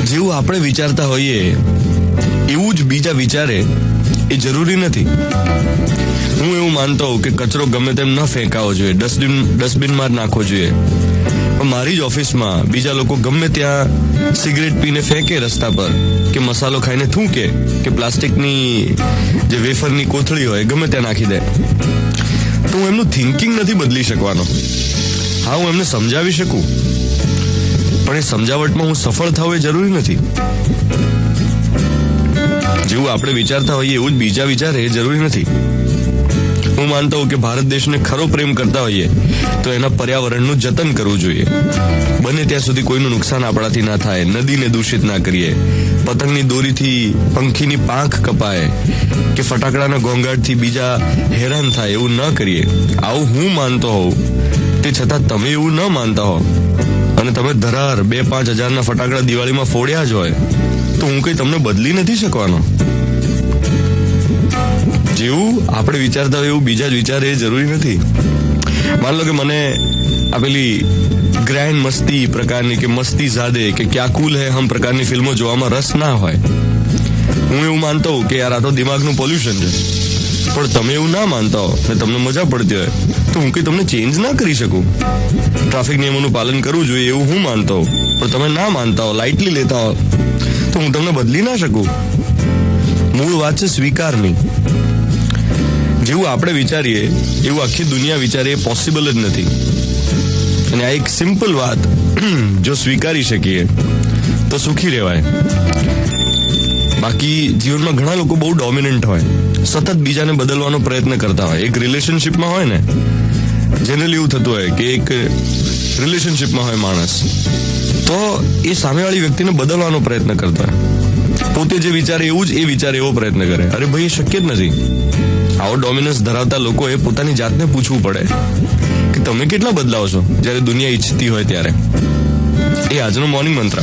જેવું આપણે વિચારતા હોઈએ એવું જ બીજા વિચારે એ જરૂરી નથી. હું એવું માનતો હોઉં કે કચરો ગમે તેમ ન ફેંકાવો જોઈએ, ડસ્ટબિનમાં જ નાખવો જોઈએ. પણ મારી જ ઓફિસમાં બીજા લોકો ગમે ત્યાં સિગરેટ પીને ફેંકે રસ્તા પર, કે મસાલો ખાઈને થૂંકે, કે પ્લાસ્ટિકની જે વેફરની કોથળી હોય ગમે ત્યાં નાખી દે. તો હું એમનું થિંકિંગ નથી બદલી શકવાનો. હા, હું એમને સમજાવી શકું, પણ એ સમજાવટમાં હું સફળ થવું એ જરૂરી નથી. જેવું આપણે વિચારતા હોઈએ એવું જ બીજા વિચારે એ જરૂરી નથી. હું માનતો હોઉં કે ભારત દેશને ખરો પ્રેમ કરતા હોઈએ તો એના પર્યાવરણનું જતન કરવું જોઈએ. બને ત્યાં સુધી કોઈનું નુકસાન આપણાથી ના થાય, નદીને દૂષિત ના કરીએ, પતંગની દોરીથી પંખીની પાંખ કપાય કે ફટાકડાના ઘોંઘાટથી બીજા હેરાન થાય એવું ન કરીએ. આવું હું માનતો હોઉં તે છતાં તમે એવું ન માનતા હો અને તમે ધરાર 2-5 હજારના ફટાકડા દિવાળીમાં ફોડ્યા જ હોય તો હું કઈ તમને બદલી નથી શકવાનો. જેવું આપણે વિચારતા હોય એવું બીજા જ વિચારે એ જરૂરી નથી. માન લો કે મને આ પેલી ગ્રેન્ડ મસ્તી પ્રકારની કે મસ્તી ઝાદે કે ક્યા કૂલ હે હમ પ્રકારની ફિલ્મો જોવામાં રસ ના હોય. હું એવું માનતો હોઉં કે યાર આ તો દિમાગનું પોલ્યુશન છે. પણ તમે એવું ના માનતા હો ને તમને મજા પડતી હોય તો હું કઈ તમને ચેન્જ ના કરી શકું. ટ્રાફિક નિયમોનું પાલન કરવું જોઈએ એવું હું માનતો હોઉં, પણ તમે ના માનતા હો, લાઇટલી લેતા હો, તો હું તમને બદલી ના શકું. મૂળ વાત છે સ્વીકારની. જેવું આપણે વિચારીએ એવું આખી દુનિયા વિચારે એ પોસિબલ જ નથી. અને આ એક સિમ્પલ વાત જો સ્વીકારી શકીએ તો સુખી રહેવાય. બાકી જીવનમાં ઘણા લોકો બહુ ડોમિનન્ટ હોય, સતત બીજાને બદલવાનો પ્રયત્ન કરતા હોય. એક રિલેશનશિપમાં હોય ને, જનરલી એવું થતું હોય કે એક રિલેશનશિપમાં હોય માણસ, તો એ સામેવાળી વ્યક્તિને બદલવાનો પ્રયત્ન કરતો હોય. પોતે જે વિચારે એવું જ એ વિચારે એવો પ્રયત્ન કરે. અરે ભાઈ, એ શક્ય જ નથી. આવો ડોમિનન્સ ધરાવતા લોકોએ પોતાની જાતને પૂછવું પડે કે તમે કેટલા બદલાવ છો જ્યારે દુનિયા ઈચ્છતી હોય ત્યારે. એ આજનો મોર્નિંગ મંત્ર.